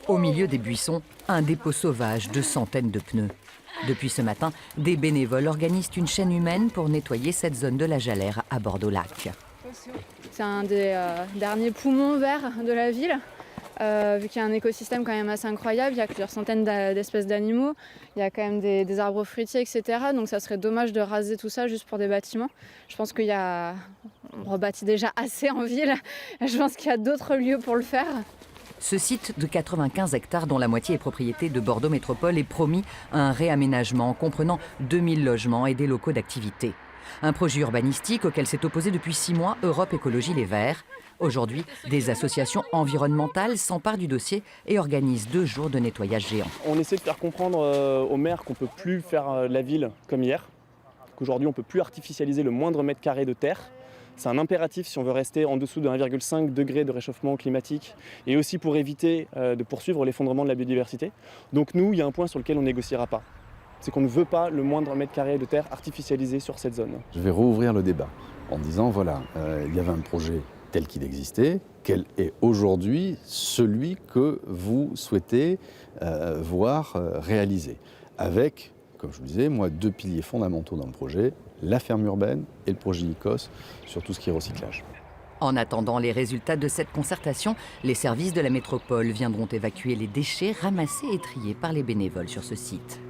Au milieu des buissons, un dépôt sauvage de centaines de pneus. Depuis ce matin, des bénévoles organisent une chaîne humaine pour nettoyer cette zone de la Jalère à Bordeaux-Lac. C'est un des derniers poumons verts de la ville. Vu qu'il y a un écosystème quand même assez incroyable, il y a plusieurs centaines d'espèces d'animaux, il y a quand même des arbres fruitiers, etc. Donc ça serait dommage de raser tout ça juste pour des bâtiments. Je pense on rebâtit déjà assez en ville. Je pense qu'il y a d'autres lieux pour le faire. Ce site de 95 hectares, dont la moitié est propriété de Bordeaux Métropole, est promis à un réaménagement comprenant 2000 logements et des locaux d'activité. Un projet urbanistique auquel s'est opposé depuis 6 mois Europe Écologie Les Verts. Aujourd'hui, des associations environnementales s'emparent du dossier et organisent 2 jours de nettoyage géant. On essaie de faire comprendre aux maires qu'on ne peut plus faire la ville comme hier, qu'aujourd'hui on ne peut plus artificialiser le moindre mètre carré de terre. C'est un impératif si on veut rester en dessous de 1,5 degré de réchauffement climatique et aussi pour éviter de poursuivre l'effondrement de la biodiversité. Donc nous, il y a un point sur lequel on ne négociera pas. C'est qu'on ne veut pas le moindre mètre carré de terre artificialisé sur cette zone. Je vais rouvrir le débat en disant voilà, il y avait un projet tel qu'il existait, quel est aujourd'hui celui que vous souhaitez voir réalisé. Avec, comme je vous disais, moi, 2 piliers fondamentaux dans le projet, la ferme urbaine et le projet ICOS sur tout ce qui est recyclage. En attendant les résultats de cette concertation, les services de la métropole viendront évacuer les déchets ramassés et triés par les bénévoles sur ce site.